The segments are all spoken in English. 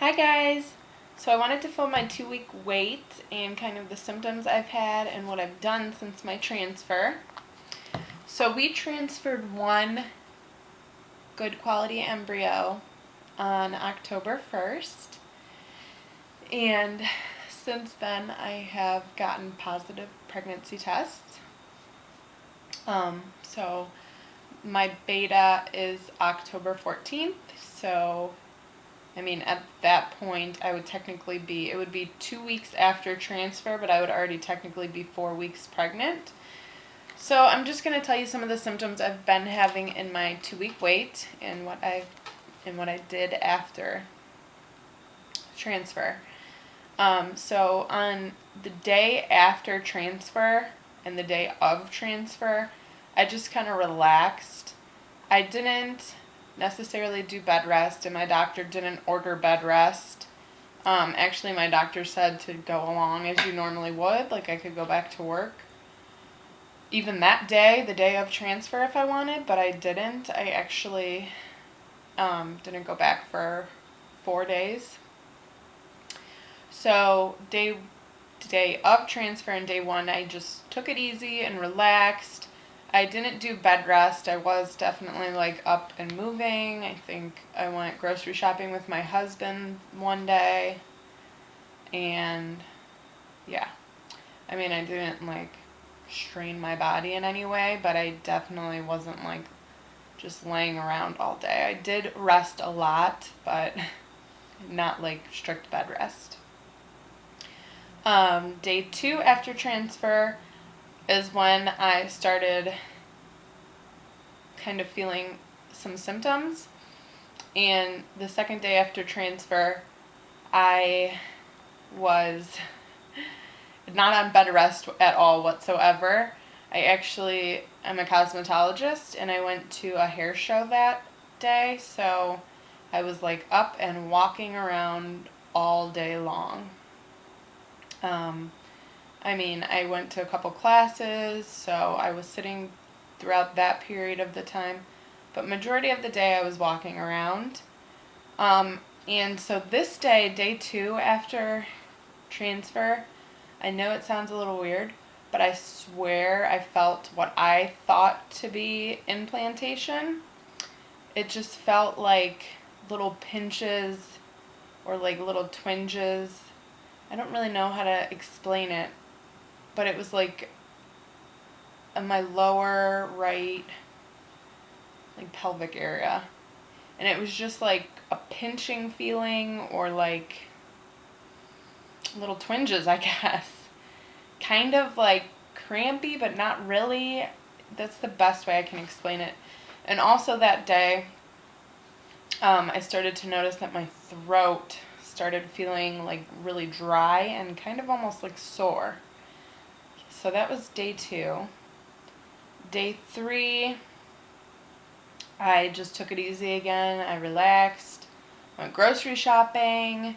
Hi guys! So I wanted to film my 2-week wait and kind of the symptoms I've had and what I've done since my transfer. So we transferred one good quality embryo on October 1st, and since then I have gotten positive pregnancy tests. So my beta is October 14th, so at that point, it would be 2 weeks after transfer, but I would already technically be 4 weeks pregnant. So I'm just going to tell you some of the symptoms I've been having in my 2-week wait and what I did after transfer. So on the day after transfer and the day of transfer, I just kind of relaxed. I didn't necessarily do bed rest, and my doctor didn't order bed rest. Actually, my doctor said to go along as you normally would, like I could go back to work even that day, the day of transfer, if I wanted, but I didn't. I actually didn't go back for 4 days. So day of transfer and day one, I just took it easy and relaxed. I didn't do bed rest. I was definitely up and moving. I think I went grocery shopping with my husband one day. And yeah, I didn't strain my body in any way, but I definitely wasn't just laying around all day. I did rest a lot, but not strict bed rest. Day 2 after transfer is when I started kind of feeling some symptoms. And the second day after transfer, I was not on bed rest at all whatsoever. I'm a cosmetologist, and I went to a hair show that day, so I was up and walking around all day long. I went to a couple classes, so I was sitting throughout that period of the time, but majority of the day I was walking around. And so this day 2 after transfer, I know it sounds a little weird, but I swear I felt what I thought to be implantation. It just felt like little pinches or little twinges. I don't really know how to explain it, but it was in my lower right pelvic area. And it was just a pinching feeling or little twinges, I guess. Kind of crampy, but not really. That's the best way I can explain it. And also that day, I started to notice that my throat started feeling really dry and kind of almost sore. So that was day 2. Day 3, I just took it easy again. I relaxed, went grocery shopping.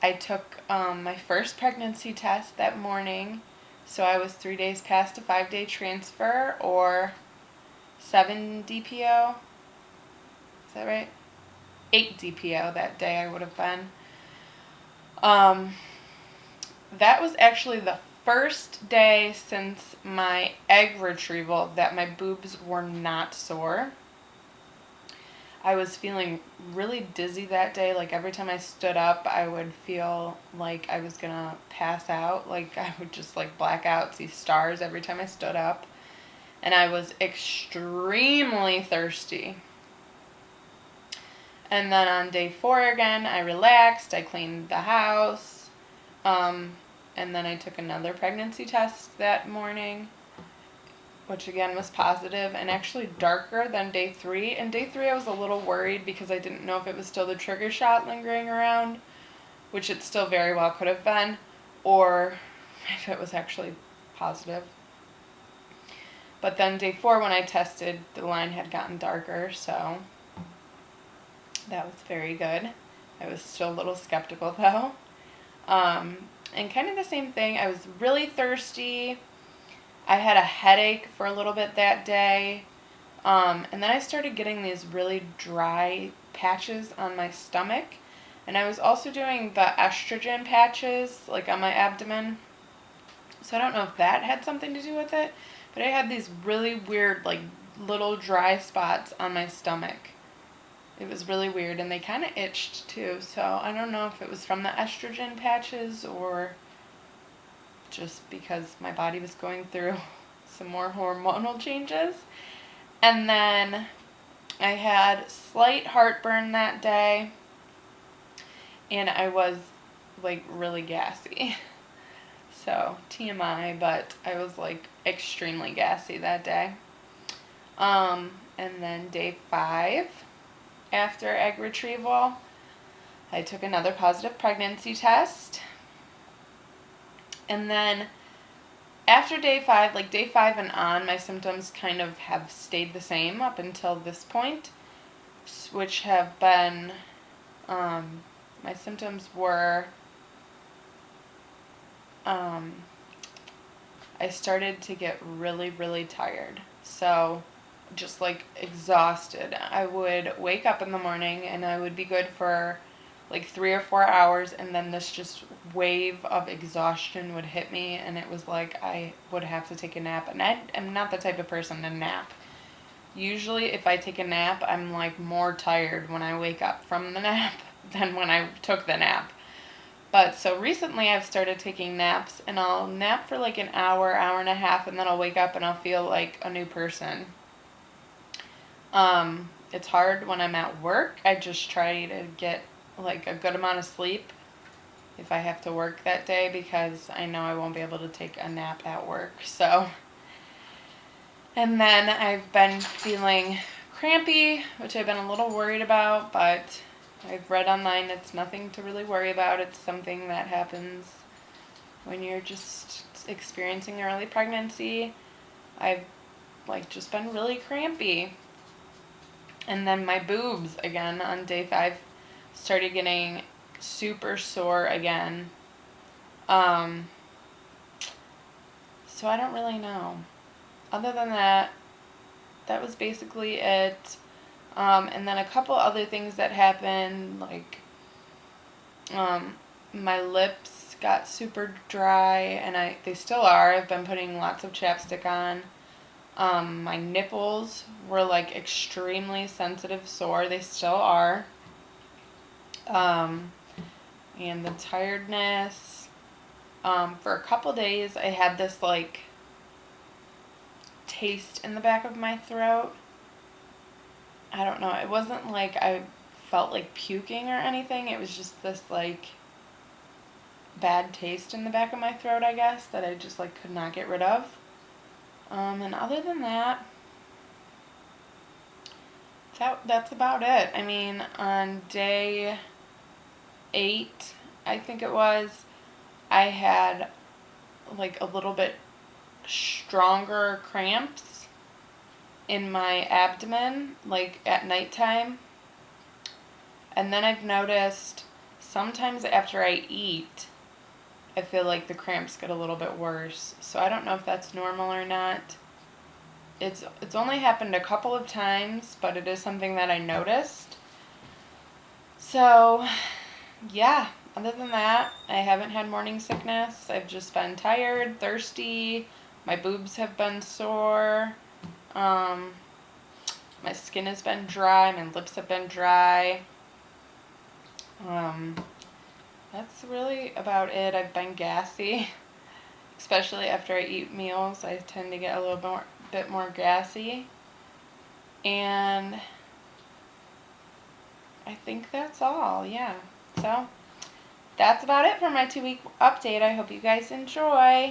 I took my first pregnancy test that morning. So I was 3 days past a 5-day transfer, or 7 DPO. Is that right? 8 DPO that day I would have been. That was actually the first day since my egg retrieval that my boobs were not sore. I was feeling really dizzy that day. Every time I stood up, I would feel like I was gonna pass out. I would just black out, see stars every time I stood up. And I was extremely thirsty. And then on day 4 again, I relaxed. I cleaned the house. And then I took another pregnancy test that morning, which again was positive and actually darker than day 3. And day 3 I was a little worried because I didn't know if it was still the trigger shot lingering around, which it still very well could have been, or if it was actually positive. But then day 4 when I tested, the line had gotten darker, so that was very good. I was still a little skeptical though. And kind of the same thing, I was really thirsty. I had a headache for a little bit that day. And then I started getting these really dry patches on my stomach. And I was also doing the estrogen patches, like on my abdomen. So I don't know if that had something to do with it, but I had these really weird, like, little dry spots on my stomach. It was really weird, and they kind of itched too. So I don't know if it was from the estrogen patches or just because my body was going through some more hormonal changes. And then I had slight heartburn that day, and I was like really gassy. So TMI, but I was like extremely gassy that day. And then day 5, after egg retrieval, I took another positive pregnancy test. And then after day 5, like day 5 and on, my symptoms kind of have stayed the same up until this point, which have been, my symptoms were, I started to get really, really tired. So just like exhausted. I would wake up in the morning and I would be good for like 3 or 4 hours, and then this just wave of exhaustion would hit me, and it was like I would have to take a nap. And I am not the type of person to nap. Usually if I take a nap, I'm like more tired when I wake up from the nap than when I took the nap. But so recently I've started taking naps, and I'll nap for like an hour, hour and a half, and then I'll wake up and I'll feel like a new person. It's hard when I'm at work. I just try to get like a good amount of sleep if I have to work that day, because I know I won't be able to take a nap at work. So, and then I've been feeling crampy, which I've been a little worried about, but I've read online it's nothing to really worry about. It's something that happens when you're just experiencing early pregnancy. I've like just been really crampy. And then my boobs again on day 5 started getting super sore again. So I don't really know. Other than that, that was basically it. And then a couple other things that happened, like my lips got super dry, and they still are. I've been putting lots of chapstick on. My nipples were like extremely sensitive sore. They still are. And the tiredness. For a couple days, I had this like taste in the back of my throat. I don't know. It wasn't like I felt like puking or anything. It was just this like bad taste in the back of my throat, I guess, that I just like could not get rid of. And other than that, that's about it. I mean, on day 8, I think it was, I had like a little bit stronger cramps in my abdomen, like at nighttime. And then I've noticed sometimes after I eat, I feel like the cramps get a little bit worse. So I don't know if that's normal or not. It's only happened a couple of times, but it is something that I noticed. So, yeah, other than that, I haven't had morning sickness. I've just been tired, thirsty. My boobs have been sore. My skin has been dry. My lips have been dry. That's really about it. I've been gassy, especially after I eat meals. I tend to get a little bit more gassy. And I think that's all, yeah. So that's about it for my 2-week update. I hope you guys enjoy.